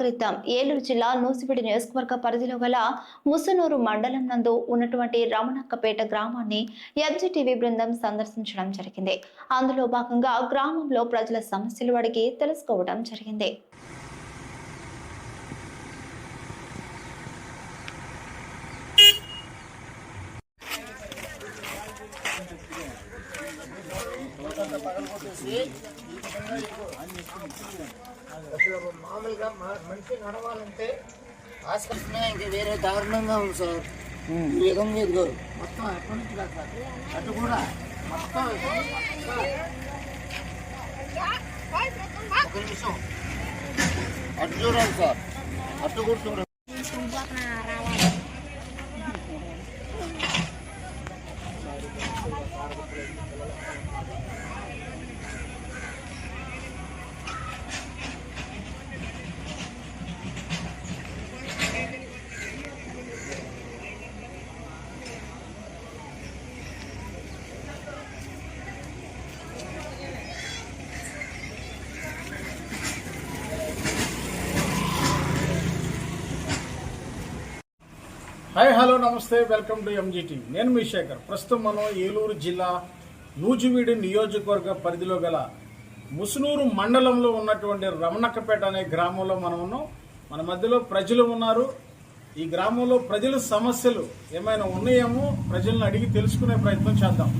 పలకరిద్దాం. ఏలూరు జిల్లా నూసివీడు నియోజకవర్గ పరిధిలో గల ముసునూరు మండలం నందు ఉన్నటువంటి రమణక్కపేట గ్రామాన్ని ఎంజీటీవీ బృందం సందర్శించడం జరిగింది. అందులో భాగంగా గ్రామంలో ప్రజల సమస్యలు అడిగి తెలుసుకోవడం జరిగింది. మామూలుగా మనిషి నడవాలంటే ఆస్కరిస్తున్నా ఇంకా వేరే దారుణంగా ఉంది సార్. ఈ విధంగా ఇదిగో మొత్తం ఎక్కడి నుంచి కాదు అటు కూడా మొత్తం ఒక నిమిషం అటు చూడండి సార్, అటు కూడా చూడండి. హాయ్ హలో నమస్తే, వెల్కమ్ టు ఎంజీటీ. నేను మీ శేఖర్. ప్రస్తుతం మనం ఏలూరు జిల్లా నూజివీడు నియోజకవర్గ పరిధిలో గల ముసునూరు మండలంలో ఉన్నటువంటి రమణక్కపేట అనే గ్రామంలో మనం ఉన్నాం. మన మధ్యలో ప్రజలు ఉన్నారు. ఈ గ్రామంలో ప్రజల సమస్యలు ఏమైనా ఉన్నాయేమో ప్రజలను అడిగి తెలుసుకునే ప్రయత్నం చేద్దాం.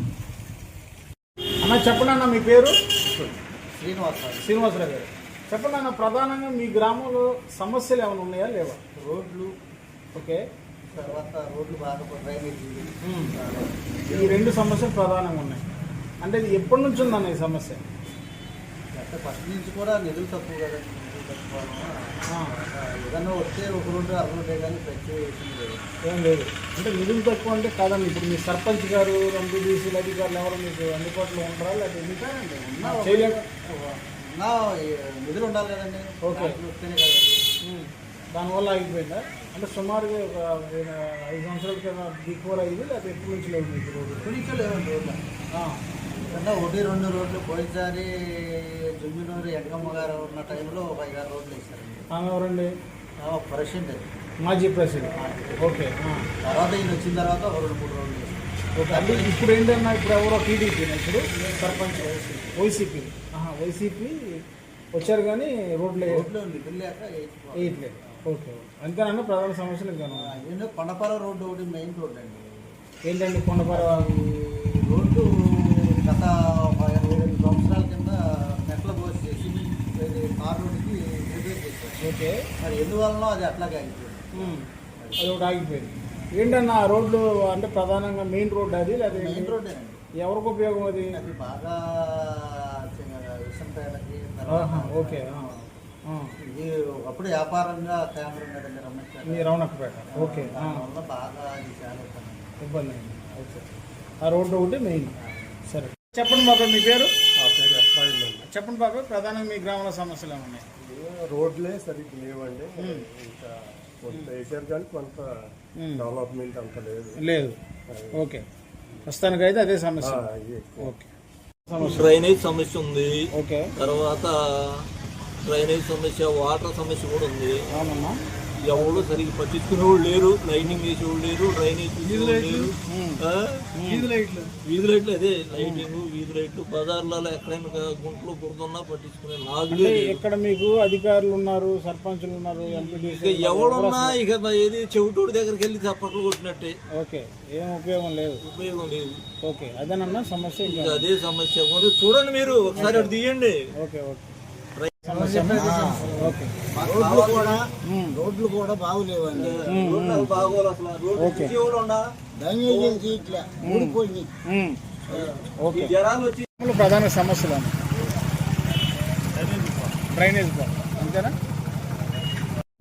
అన్న చెప్పండి అన్న, మీ పేరు? శ్రీనివాసరావు గారు. చెప్పండి అన్న, ప్రధానంగా మీ గ్రామంలో సమస్యలు ఏమైనా ఉన్నాయా లేవా? రోడ్లు, ఓకే, తర్వాత రోడ్లు బాగా డ్రైనేజీ, ఈ రెండు సమస్యలు ప్రధానంగా ఉన్నాయి. అంటే ఇది ఎప్పటి నుంచి ఉందన్న ఈ సమస్య? అంటే ఫస్ట్ నుంచి కూడా నిధులు తక్కువ కదండి. నిధులు తక్కువ ఏదన్నా వస్తే ఒక రోడ్డు అర రోడ్డే కానీ ప్రత్యేక ఏం లేదు. అంటే నిధులు తక్కువ అంటే కాదండి. ఇప్పుడు మీ సర్పంచ్ గారు, ఎంపీడీసీల అధికారులు ఎవరు మీకు అందుబాటులో ఉంటారా? లేకపోతే నిధులు ఉండాలి కదండి. ఓకే, వస్తేనే కదండి. దానివల్ల ఆగిపోయిందా? అంటే సుమారుగా ఒక 5 సంవత్సరాల కింద బిఫోర్ అయింది, లేకపోతే ఎప్పటి నుంచి లేవు మీకు రోడ్డు? ఎప్పటి నుంచో లేవండి రోడ్లు. ఒకటి రెండు రోడ్లు పోయినసారి జుమ్మినూరు ఎంకమ్మ గారు ఉన్న టైంలో ఒక 5-6 రోడ్లు వేస్తారండి. ఆమె ఎవరండి? ప్రెసిడెంట్, మాజీ ప్రెసిడెంట్. ఓకే, తర్వాత ఈయన వచ్చిన తర్వాత ఒక 2-3 రోడ్లు వేస్తారు. ఓకే. అంటే ఇప్పుడు ఏంటన్నా, ఇప్పుడు ఎవరో టీడీపీ ఇప్పుడు సర్పంచ్ వైసీపీ వచ్చారు కానీ రోడ్లు నిధులు లేక వేయట్లేదు. ఓకే, అంతేనన్నా ప్రధాన సమస్యలు ఇంకా కొండపాల రోడ్డు ఒకటి మెయిన్ రోడ్ అండి. ఏంటండి కొండపాల రోడ్డు? గత 15 సంవత్సరాల కింద మెట్ల పోసేసి కార్ రోడ్డుకి రిపేర్ చేశారు. ఓకే, మరి ఎందువల్ల అది అట్లాగే ఆగిపోయింది. అది ఒకటి ఆగిపోయింది. ఏంటన్నా ఆ రోడ్లు అంటే ప్రధానంగా మెయిన్ రోడ్ అది? లేదా మెయిన్ రోడ్డేనండి. ఎవరికి ఉపయోగం అది? అది బాగా విషంపేటకి. ఓకే, ఇది ఒకప్పుడు వ్యాపారంగా కేంద్రం కదండి రమణక్కపేట. ఓకే, దానివల్ల బాగా అది చాలా ఇబ్బంది అయింది. ఓకే, ఆ రోడ్డు ఒకటి మెయిన్. సరే, చెప్పండి బాబా, మీ పేరు? చెప్పండి బాబా, ప్రధానంగా మీ గ్రామంలో సమస్యలు ఏమున్నాయి? రోడ్లే సరిగ్గా లేవండి. ఇంకా కొంత వేసారు కానీ కొంత డెవలప్మెంట్ అంత లేదు. ఓకే, ప్రస్తుతానికైతే అదే సమస్య. ఓకే, డ్రైనేజ్ సమస్య ఉంది. ఓకే, తర్వాత డ్రైనేజ్ సమస్య, వాటర్ సమస్య కూడా ఉంది. అవునమ్మా. ఎవరు సరిగ్గా పట్టించుకునే వాళ్ళు లేరు, లైటింగ్ వేసే వాళ్ళు లేరు, డ్రైనేజ్ లేరు. వీధి లైట్లు అదే లైటింగ్, వీధి లైట్లు. బజార్లలో ఎక్కడైనా గుంట్లో బురదన్నా పట్టించుకునే నాగులే. ఇక్కడ మీకు అధికారులు ఉన్నారు, సర్పంచులు ఉన్నారు, ఎంపీడీసీ ఎవడున్నా ఇక ఏది చెవిటోడి దగ్గరికి వెళ్ళి చప్పట్లు కొట్టినట్టే. ఓకే, ఏం ఉపయోగం లేదు. ఓకే, అదేనన్నా సమస్య. అదే సమస్య. చూడండి మీరు ఒకసారి అటు తీయండి. ఓకే, ఓకే, రోడ్లు కూడా బాగులేవండి. బాగోలు అసలు జనాలు వచ్చి ప్రధాన సమస్యలు డ్రైనేజ్ ప్రాబ్లం అంతేనా?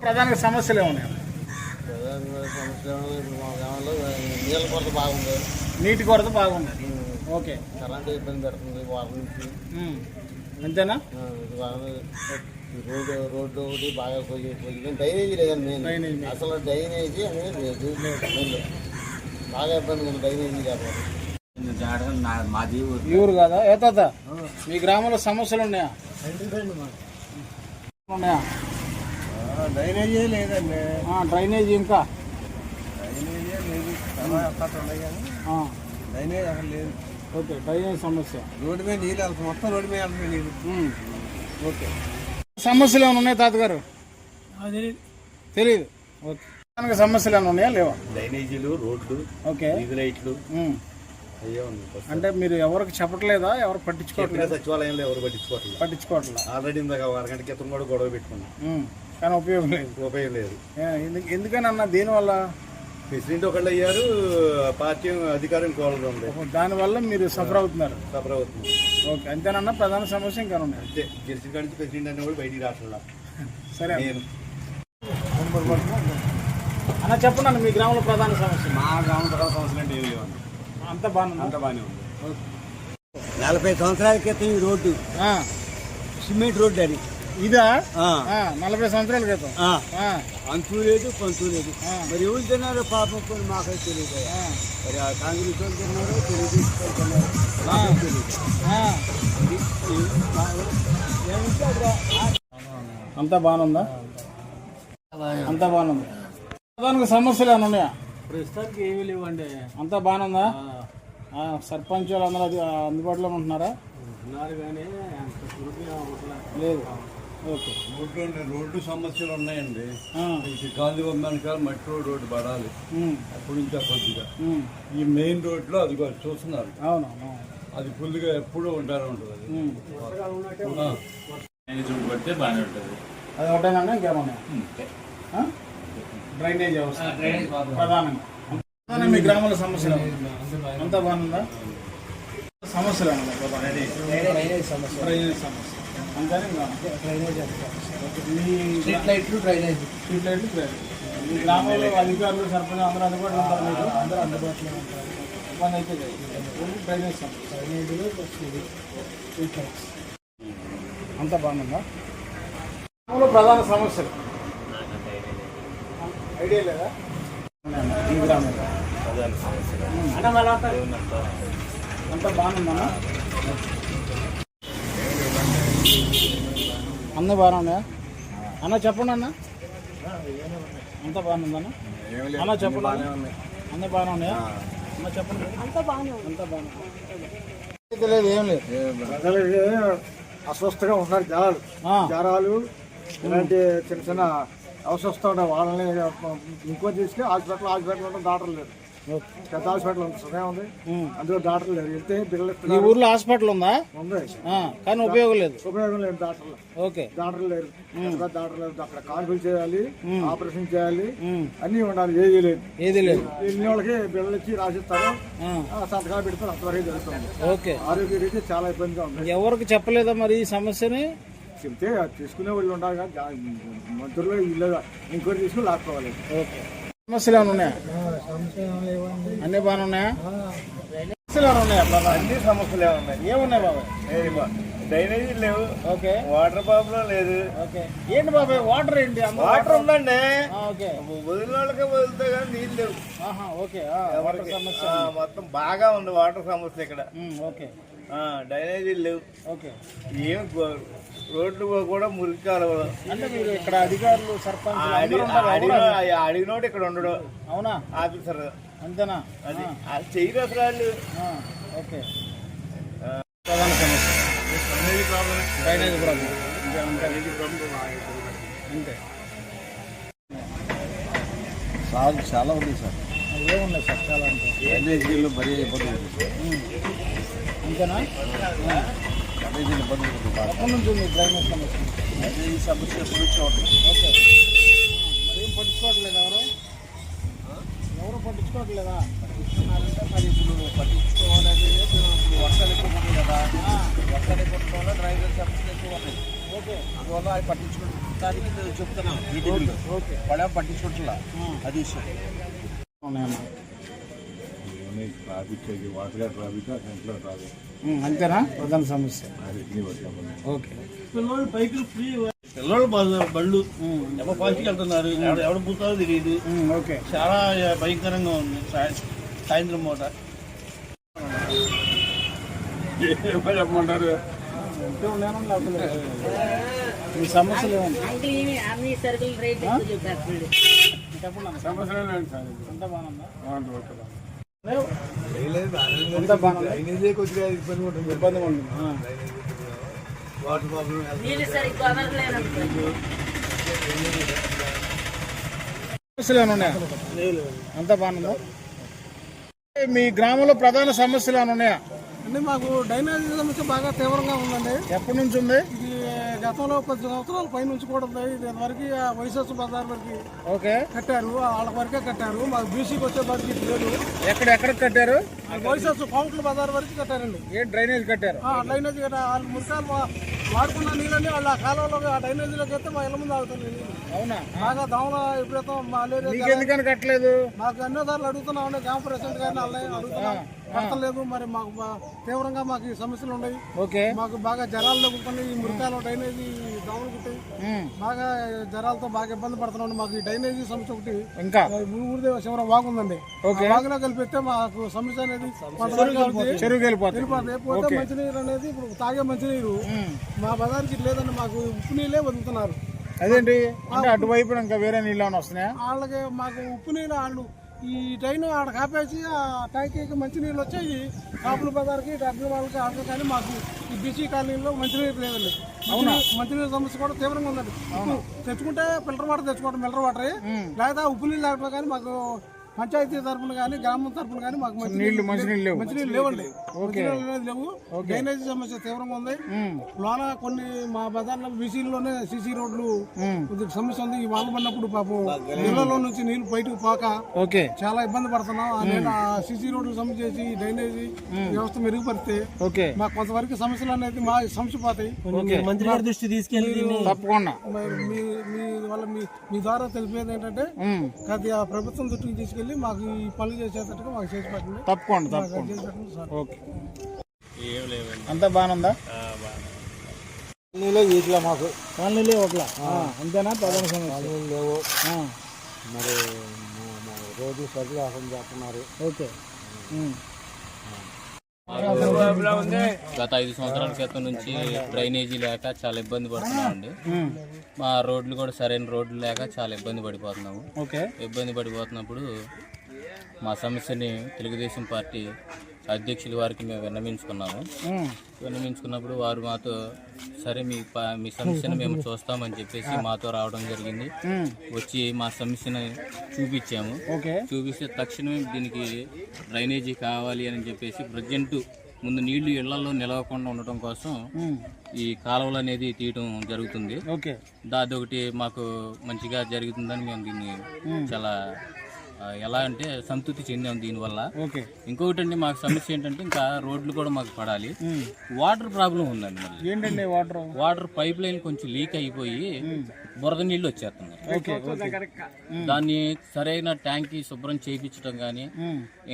ప్రధాన సమస్యలు ఏమన్నాయి? నీళ్ళ కొరత బాగుంది, నీటి కొరత బాగుంది. ఓకే, కరెంట్ ఇబ్బంది పెడుతుంది వారం నుంచి. అంతేనా? రోడ్డు ఒకటి బాగా డ్రైనేజీ లేదండి. అసలు డ్రైనేజీ అనేది లేదు. బాగా ఇబ్బంది ఉంది డ్రైనేజీ లేకపోతే. మాది ఊరు కాదా? ఏ తాత, మీ గ్రామంలో సమస్యలు ఉన్నాయా? ఉన్నాయా? డ్రైనేజీ లేదండి. డ్రైనేజీ ఇంకా డ్రైనేజీ లేదు, చాలా అప్పట్లో ఉన్నాయి కానీ డ్రైనేజ్ అసలు లేదు. ఓకే, డ్రైనేజ్ సమస్య. రోడ్డు మీద నీళ్ళు వెళ్తాయి, మొత్తం రోడ్డు మీద వెళ్తాయి నీళ్ళు. ఓకే, సమస్యలు ఏమైనా ఉన్నాయి తాతగారు? తెలియదు. ఓకే, దానికి సమస్యలు ఏమైనా ఉన్నాయా లేవా? డ్రైనేజీలు, రోడ్లు, ఓకే, వీధి లైట్లు అయ్యే ఉంది. అంటే మీరు ఎవరికి చెప్పట్లేదా? ఎవరు పట్టించుకోవట్లేదు? సచివాలయంలో ఎవరు పట్టించుకోవట్లేదు. ఆల్రెడీ ఇందాక అరగంట క్రితం కూడా గొడవ పెట్టుకున్నాం, కానీ ఉపయోగం లేదు. ఉపయోగం లేదు. ఎందుకని అన్న? దీనివల్ల ప్రెసిడెంట్ ఒకళ్ళు అయ్యారు, పార్టీ అధికారం కోరడం ఉంది, దానివల్ల మీరు సఫర్ అవుతున్నారు. సఫర్ అవుతుంది. ఓకే, అంతేనన్నా? ప్రధాన సమస్య ఇంకా ఉన్నాయి. అంతే, గెలిచిన కాడి నుంచి ప్రెసిడెంట్ అనే కూడా బయటికి రావట్లా. సరే నేను అన్న చెప్పండి అన్న, మీ గ్రామంలో ప్రధాన సమస్య? మా గ్రామం ప్రధాన సమస్యలు అంటే ఏమి లేవు. అంత బాగుంది. అంత బాగానే ఉంది. 40 సంవత్సరాల క్రితం ఈ రోడ్డు సిమెంట్ రోడ్డు అది. ఇదా? 40 సంవత్సరాల క్రితం. అంచు లేదు, పంచు లేదు. మరి ఎవరు తిన్నారో పాపం కొన్ని మాకైతే తెలియదు. మరి ఆ కాంగ్రెస్ వాళ్ళు తిన్నారో అంతా బాగుందా? అంతా బాగుంది. ప్రధాన సమస్యలు ఏమైనా ఉన్నాయా? ప్రస్తుతానికి ఏమీ లేవండి. అంతా బాగుందా? సర్పంచ్ వాళ్ళు అందరూ అందుబాటులో ఉంటున్నారా? ఉన్నారు కానీ లేదు. ఓకే, రోడ్డు సమస్యలు ఉన్నాయండి. గాంధీ వెనకాల మట్టి రోడ్డు పడాలి అప్పటి నుంచి కొద్దిగా. ఈ మెయిన్ రోడ్లో అది చూస్తున్నారు. అవును, అది ఫుల్గా ఎప్పుడూ ఉంటారు ఉంటుంది. పడితే బాగానే ఉంటుంది. అది ఒకటేనా? ఇంకేమన్నా? డ్రైనేజ్ వ్యవస్థ ప్రధానంగా. మీ గ్రామంలో సమస్యలు అంతా బాగుందా? సమస్యలు డ్రైనేజ్ సమస్య అంతేనే. స్ట్రీట్ లైట్లు, డ్రైనేజ్. మీ గ్రామంలో అధికారులు, సర్పంచ్ అందరూ అందుబాటులో ఉంటారు? మీకు అందరూ అందుబాటులో ఉంటారు. ఇబ్బంది అయితే డ్రైనేజ్ సమస్య, అంతా బాగుందా? గ్రామంలో ప్రధాన సమస్యలు ఐడియా లేదా? ఈ గ్రామంలో అంతా బాగుందన్నా? అన్నీ బాగానే ఉన్నాయా అన్న? చెప్పండి అన్న, అంతా బాగుందన్న? అన్న చెప్పండి, అన్నీ బాగానే ఉన్నాయా అన్న? చెప్పండి. అంతా బాగుంది. లేదు, ఏం లేదు. ప్రజలకి అస్వస్థగా ఉన్నారు. జ్వరాలు ఇలాంటి చిన్న చిన్న అవసరం ఉన్నాయి. వాళ్ళని ఇంకో తీసుకుని హాస్పిటల్ ఉండడం డాక్టర్ లేరు. పెద్ద హాస్పిటల్ ఉంది, సుఖం ఉంది, అందులో డాక్టర్ లేరు. వెళ్తే బిడ్డలు ఈ ఊర్లో హాస్పిటల్ ఉందా? ఉంది కానీ ఉపయోగం లేదు. ఉపయోగం లేదు. డాక్టర్లు డాక్టర్ లేరు. డాక్టర్ లేదు. అక్కడ కాన్పులు చేయాలి, ఆపరేషన్ చేయాలి, అన్ని ఉండాలి. ఏది లేదు. ఇన్ని వాళ్ళకి బిడ్డలు ఇచ్చి రాసిస్తారు, సంతకాలు పెడతారు, అంతవరకు జరుగుతుంది. ఓకే, ఆరోగ్య రీతి చాలా ఇబ్బందిగా ఉంది. ఎవరికి చెప్పలేదా మరి ఈ సమస్యని? చెప్తే తీసుకునే వాళ్ళు ఉండాలి కానీ మంత్రులు ఇల్లు ఇంకోటి తీసుకుని లాక్కోవాలి. ఓకే, సమస్యలు ఏమైనా ఉన్నాయా? అన్నీ బాగానే ఉన్నాయా? సమస్యలు ఏమైనా ఉన్నాయా? అన్ని సమస్యలు ఏమున్నాయి? ఏమున్నాయి బాబాయ్? డ్రైనేజీ లేవు. ఓకే, వాటర్ ప్రాబ్లం లేదు. ఓకే, ఏంటి బాబాయ్ వాటర్ ఏంటి? వాటర్ ఉందండి, ఓకే, వదిలిన వాళ్ళకే వదిలితే కానీ నీళ్ళు లేవు. ఓకే, వాటర్ సమస్య మొత్తం బాగా ఉంది వాటర్ సమస్య ఇక్కడ. ఓకే, డ్రైనేజీలు లేవు. ఓకే, ఏం రోడ్లు కూడా మురికి కాలువలు. అంటే మీరు ఇక్కడ అధికారులు, సర్పంచ్ అడిగినోడు ఇక్కడ ఉండడు. అవునా? ఆఫీసర్ అంతేనా? అది చెయ్యరు అసలు వాళ్ళు. ఓకే, ప్రధాన సమస్య డ్రైనేజ్ ప్రాబ్లం. అంతే సార్ చాలా ఉంది సార్. ఏమున్నాయి సార్? చాలా అంటే డ్రైనేజీలు మరీ ఇబ్బంది ఉంది. అంతేనా? డ్రైనేజీలు ఇబ్బంది ఉంది. ఎప్పటి నుంచి ఉంది డ్రైనేజ్ సమస్య? ఈ సమస్య గురించి ఓకే, మరి ఏం పట్టించుకోవట్లేదు ఎవరు పట్టించుకోవట్లేదా? పట్టించుకున్నారంటే మరి ఇప్పుడు పట్టించుకోవాలంటే వర్షాలు ఎక్కువ ఉన్నాయి కదా, వర్షాలు ఎక్కువ ఉండడం వల్ల డ్రైనేజ్ సమస్యలు ఎక్కువ ఉన్నాయి. ఓకే, అందువల్ల అవి పట్టించుకోవడానికి చెప్తున్నాం. మీటింగ్లో ఓకే, పడే పట్టించుకుంటున్నా. అది విషయం. ఉన్నాయమ్మా? ట్రాఫిక్ వాటర్ ట్రాఫిక్ సెంట్లో ట్రాఫిక్ అంతేనా? ప్రధాన సమస్య. ఓకే, పిల్లలు బైకులు ఫ్రీ, పిల్లలు బళ్ళు ఎవరు పార్టీకి వెళ్తున్నారు, ఎవరు పూతారో తెలియదు. ఓకే, చాలా భయంకరంగా ఉంది. సాయంత్రం పూట చెప్పమంటారు. ఉంటే ఉండేనా? లేకపోతే మీ సమస్యలు ఏమన్నా అన్ని సరుకులు రేట్ ఎక్కువ చెప్పేస్తున్నాడు. చెప్పండి. సమస్య లేదు సార్ అంతా బాగుందా? ఓకే అంతా బాగుందా? కొద్దిగా ఇబ్బంది ఉంటుంది ఇబ్బంది ఉంటుంది. వాటర్ ప్రాబ్లం నీళ్ళు సరిగ్గా వదలలేనంటున్నాడు. సమస్యలు ఏమైనా ఉన్నాయా? అంతా బాగుందా? మీ గ్రామంలో ప్రధాన సమస్యలు ఏమైనా ఉన్నాయా? అంటే మాకు డ్రైనేజ్ సమస్య బాగా తీవ్రంగా ఉందండి. ఎప్పటి నుంచి ఉంది? ఇది గతంలో 10 సంవత్సరాల పై నుంచి కూడా ఉంది. ఇది వరకు వైఎస్ఆర్ బజార్ వరకు ఓకే, కట్టారు, వాళ్ళ వరకే కట్టారు. మాకు బీసీకి వచ్చే వరకు ఇది లేదు. ఎక్కడికి కట్టారు? వైఎస్ఆర్ కౌంటర్ బజార్ వరకు కట్టారండి. ఏ డ్రైనేజ్ కట్టారు? డ్రైనేజ్ వాళ్ళు మురికాలు వాడుకున్న నీళ్ళని వాళ్ళ కాలంలో ఆ డ్రైనేజీలోకి అయితే మా ఇళ్ళ ముందు ఆగుతుంది నీళ్ళు. అవునా? బాగా దోమల విపరీతం మలేరియా. ఎందుకని కట్టలేదు? మాకు ఎన్నోసార్లు అడుగుతున్నామండి, గ్రామ ప్రెసిడెంట్ గారిని వాళ్ళని అడుగుతున్నాం, కట్టలేదు. మరి మాకు తీవ్రంగా మాకు ఈ సమస్యలు ఉన్నాయి. ఓకే, మాకు బాగా జ్వరాలు తగ్గుతున్నాయి. ఈ మురికాలు డ్రైనేజీ దోమలు కుట్టాయి. బాగా జ్వరాలతో బాగా ఇబ్బంది పడుతున్నాం. మాకు ఈ డ్రైనేజీ సమస్య ఒకటి ఇంకా ఊరిదేవ శివరం వాగుందండి. వాగులో కలిపితే మాకు సమస్య అనేది చెరువుకి వెళ్ళిపోతుంది. పోతే మంచినీరు అనేది ఇప్పుడు తాగే మంచినీరు మా బజార్కి లేదండి. మాకు ఉప్పు నీళ్ళే వదులుతున్నారు. అదేంటి అంటే అటువైపు ఇంకా వేరే నీళ్ళు ఏమైనా వస్తున్నాయా? వాళ్ళకి మాకు ఉప్పు నీళ్ళు వాళ్ళు ఈ ట్రైన్ ఆడ కాపేసి ఆ ట్యాంకీకి మంచినీళ్ళు వచ్చాయి. కాపుల బజార్కి డబ్బుల వాళ్ళకి ఆడదు. కానీ మాకు ఈ బీసీ కాలనీలో మంచినీరు లేదండి. మంచినీరు సమస్య కూడా తీవ్రంగా ఉందండి. తెచ్చుకుంటే ఫిల్టర్ వాటర్ తెచ్చుకోవడం, మినరల్ వాటర్, లేదా ఉప్పు నీళ్ళు తాగడం. కానీ మాకు పంచాయతీ తరఫున కానీ గ్రామం తరఫున కానీ మాకు మంచినీళ్ళు లేవండి. లేవు. డ్రైనేజీ సమస్య తీవ్రంగా ఉంది. లోన కొన్ని మా బజార్లో బీసీలోనే సీసీ రోడ్లు సమస్య ఉంది. ఈ వాన పడినప్పుడు పాపం ఇళ్లలో నుంచి నీళ్లు బయటకు పోక చాలా ఇబ్బంది పడుతున్నాం. ఆ సీసీ రోడ్లు సమస్య చేసి డ్రైనేజీ వ్యవస్థ మెరుగుపరిస్తే మాకు కొంతవరకు సమస్యలు అనేది మా సమస్య పోతాయి. మంత్రి గారి దృష్టి తీసుకెళ్ళి తప్పకుండా మీ ద్వారా తెలిపేది ఏంటంటే కొద్దిగా ప్రభుత్వం దృష్టికి తీసుకెళ్ళి మాకు ఈ పనులు చేసేటట్టుగా మాకు చేసి పెట్టండి. తప్పకుండా. ఓకే, అంతా బాగుందా? ఇట్లా మాకు కాలనీలే ఒకలా అంతేనా? ప్రధాన సమస్య లేవు. మరి రోజు సర్ది ఆసం చేస్తున్నారు. ఓకే, గత 5 సంవత్సరాల క్రితం నుంచి డ్రైనేజీ లేక చాలా ఇబ్బంది పడుతున్నామండి. మా రోడ్లు కూడా సరైన రోడ్లు లేక చాలా ఇబ్బంది పడిపోతున్నాము. ఇబ్బంది పడిపోతున్నప్పుడు మా సమస్యని తెలుగుదేశం పార్టీ అధ్యక్షుల వారికి మేము విన్నవించుకున్నాము. విన్నవించుకున్నప్పుడు వారు మాతో సరే మీ సమస్యను మేము చూస్తామని చెప్పేసి మాతో రావడం జరిగింది. వచ్చి మా సమస్యను చూపించాము. చూపిస్తే తక్షణమే దీనికి డ్రైనేజీ కావాలి అని చెప్పేసి ప్రజెంట్ ముందు నీళ్లు ఇళ్లలో నిలవకుండా ఉండటం కోసం ఈ కాలువలు అనేది తీయటం జరుగుతుంది. అదొకటి మాకు మంచిగా జరుగుతుందని మేము దీన్ని చాలా ఎలా అంటే సంతృప్తి చెందాం దీనివల్ల. ఇంకొకటి అండి, మాకు సమస్య ఏంటంటే ఇంకా రోడ్లు కూడా మాకు పడాలి. వాటర్ ప్రాబ్లం ఉందండి. ఏంటండి? వాటర్ పైప్ లైన్ కొంచెం లీక్ అయిపోయి బురద నీళ్లు వచ్చేస్తున్నాయి. దాన్ని సరైన ట్యాంక్ శుభ్రం చేయించడం కానీ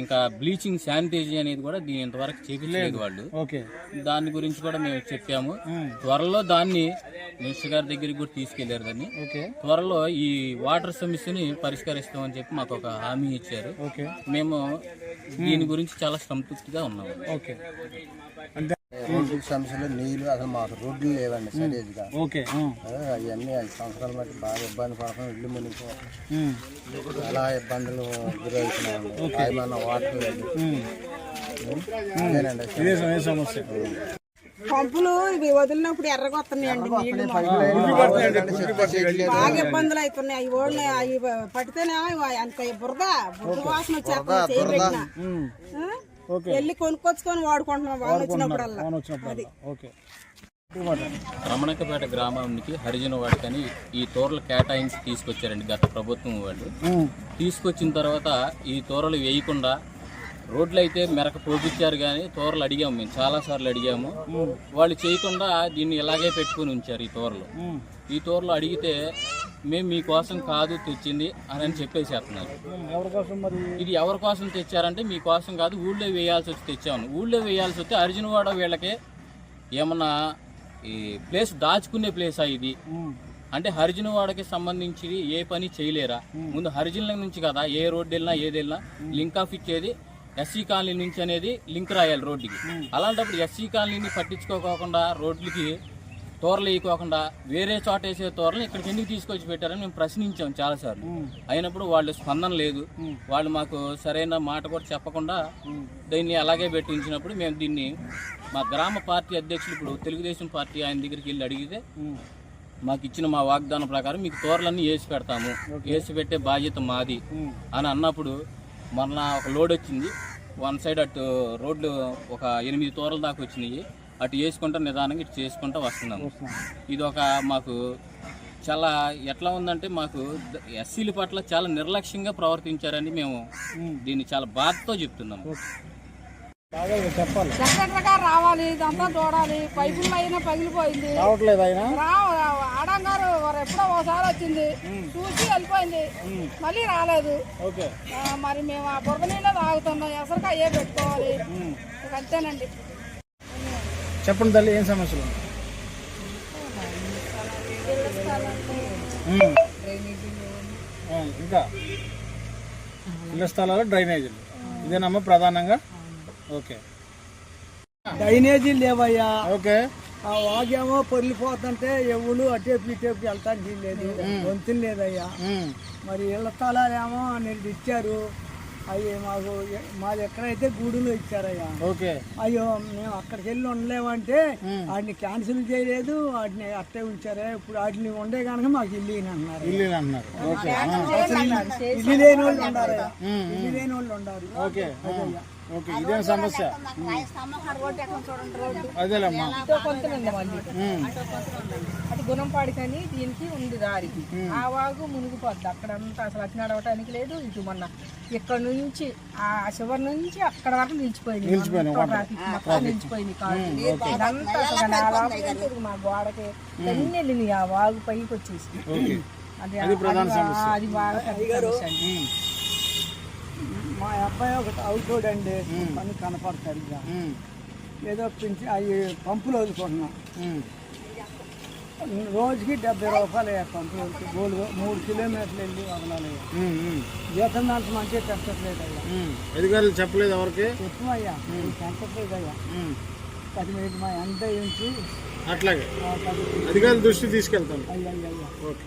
ఇంకా బ్లీచింగ్ శానిటైజీ అనేది కూడా దీని ఇంతవరకు చేయించలేదు వాళ్ళు. దాని గురించి కూడా మేము చెప్పాము. త్వరలో దాన్ని మినిస్టర్ గారి దగ్గరికి కూడా తీసుకెళ్లారు. దాన్ని త్వరలో ఈ వాటర్ సమస్యని పరిష్కరిస్తామని చెప్పి మాకు ఒక హామీ ఇచ్చారు. మేము దీని గురించి చాలా సంతృప్తిగా ఉన్నాము. రోడ్డు సమస్యలు నీళ్లు అసలు మాకు రోడ్లు లేవండి సరిగ్గా. అవన్నీ 5 సంవత్సరాల బట్టి బాగా ఇబ్బంది పడుతున్నాం. ఇల్లు మునిగిపోతున్నాం, చాలా ఇబ్బందులు గురవుతున్నాము. ఏమన్నా వాటర్ లేదు. అదేనండి సమస్య. పంపులు ఇవి వదిలినప్పుడు ఎర్రగా వస్తున్నాయండి. బాగా ఇబ్బందులు అవుతున్నాయి. అవి ఓడిని అవి పడితేనే అంత బురద వాసన వచ్చేస్తున్నా వెళ్ళి కొనుక్కొచ్చుకొని వాడుకుంటున్నాం వాన వచ్చినప్పుడల్లా. రమణకపేట గ్రామానికి హరిజన వాడికని ఈ తోరలు కేటాయించి తీసుకొచ్చారండి గత ప్రభుత్వం వాళ్ళు. తీసుకొచ్చిన తర్వాత ఈ తోరలు వేయకుండా రోడ్లు అయితే మెరక పోపించారు. కానీ తోరలు అడిగాము, మేము చాలాసార్లు అడిగాము. వాళ్ళు చేయకుండా దీన్ని ఇలాగే పెట్టుకుని ఉంచారు. ఈ తోరలు అడిగితే మేము మీకోసం కాదు తెచ్చింది అని చెప్పేసేస్తున్నారు. ఇది ఎవరి కోసం తెచ్చారంటే మీకోసం కాదు, ఊళ్ళో వేయాల్సి వచ్చి తెచ్చాము. ఊళ్ళో వేయాల్సి వస్తే అర్జునవాడ వీళ్ళకే ఏమన్నా ఈ ప్లేస్ దాచుకునే ప్లేసా ఇది అంటే హరిజనవాడకి సంబంధించి ఏ పని చేయలేరా? ముందు హరిజనుల నుంచి కదా ఏ రోడ్డు వెళ్ళినా ఏది వెళ్ళినా లింక్ ఆఫ్ ఇచ్చేది ఎస్సీ కాలనీ నుంచి అనేది లింక్ రాయాలి రోడ్డుకి. అలాంటప్పుడు ఎస్సీ కాలనీని పట్టించుకోకుండా రోడ్లకి తోరలు వేయకోకుండా వేరే చోట వేసే తోరలు ఇక్కడికి ఎందుకు తీసుకొచ్చి పెట్టారని మేము ప్రశ్నించాం చాలాసార్లు. అయినప్పుడు వాళ్ళు స్పందన లేదు. వాళ్ళు మాకు సరైన మాట కూడా చెప్పకుండా దీన్ని అలాగే పెట్టి ఉంచినప్పుడు మేము దీన్ని మా గ్రామ పార్టీ అధ్యక్షులు, ఇప్పుడు తెలుగుదేశం పార్టీ, ఆయన దగ్గరికి వెళ్ళి అడిగితే మాకు ఇచ్చిన మా వాగ్దానం ప్రకారం మీకు తోరలన్నీ వేసి పెడతాము, వేసి పెట్టే బాధ్యత మాది అని అన్నప్పుడు మొన్న ఒక లోడ్ వచ్చింది. వన్ సైడ్ అటు రోడ్లు ఒక 8 తోరల దాకా వచ్చినాయి. అటు వేసుకుంటా నిదానంగా ఇటు చేసుకుంటూ వస్తున్నాము. ఇది ఒక మాకు చాలా ఎట్లా ఉందంటే మాకు ఎస్సీల పట్ల చాలా నిర్లక్ష్యంగా ప్రవర్తించారని మేము దీన్ని చాలా బాధతో చెప్తున్నాము. సెక్రటరీగా రావాలి, ఇదంతా చూడాలి. పైపులు అయినా పగిలిపోయింది, రావట్లేదు ఆయన. ఆడం గారు ఎప్పుడో ఒకసారి వచ్చింది, చూసి వెళ్ళిపోయింది, మళ్ళీ రాలేదు. మరి మేము ఆ బురద నీళ్ళే తాగుతున్నాం, ఎసరుగా అయ్యే పెట్టుకోవాలి. ఇక అంతేనండి. చెప్పండి తల్లి, ఏం సమస్యలు? ఇంకా ఇళ్ల స్థలాలు, డ్రైనేజీలు, ఇదేనమ్మా ప్రధానంగా. ఓకే, డ్రైనేజీలు లేవయ్యా. ఓకే. ఆ వాగేమో పొరిలిపోతుంటే ఎవరు అటేపు ఇటేపు వెళ్తానికి లేదు, వంతులు లేదయ్యా. మరి ఇళ్ల స్థలాలేమో నేను ఇచ్చారు, అవి మాది ఎక్కడైతే గూడులో ఇచ్చారయ్యా. ఓకే. అయ్యో మేము అక్కడికి వెళ్ళి ఉండలేమంటే వాటిని క్యాన్సిల్ చేయలేదు, వాటిని అట్టే ఉంచారే. ఇప్పుడు వాటిని ఉండే కనుక మాకు ఇల్లు అంటున్నారు. ఇల్లు లేని వాళ్ళు ఉండారయ్యా, ఇల్లు లేని వాళ్ళు ఉండారు. ఓకే. ఓకే, ఇదేం సమస్య? అదేలేమ్మా. అటు గుణంపాడి కానీ దీనికి ఉంది దారి. ఆ వాగు మునిగిపోద్ది అక్కడంతా, అసలు అటు నడవటానికి లేదు. ఇటు మొన్న ఇక్కడ నుంచి ఆ చివరి నుంచి అక్కడ వరకు నిలిచిపోయింది, నిలిచిపోయింది కాదు. మా గోడకి అన్ని వెళ్ళినాయి, ఆ వాగు పైకి వచ్చేసి. అది బాగా మా అబ్బాయి ఒకటి అవుతాడండి, పని కనపడతాడు. ఏదో పెంచి అవి పంపులు వదులుకుంటున్నాం. రోజుకి 70 రూపాయలు పంపులు గోలు 3 కిలోమీటర్లు వెళ్ళి వదలాలి. జీతం దాంట్లో మంచిగా పెంచట్లేదు అయ్యా. అధికారులు చెప్పలేదు ఎవరికి? చెప్పమయ్యా, పెంచట్లేదు అయ్యా. 10 మీద మా ఎంత నుంచి అట్లాగే అధికారుల దృష్టి తీసుకెళ్తాను. అయ్యా. ఓకే.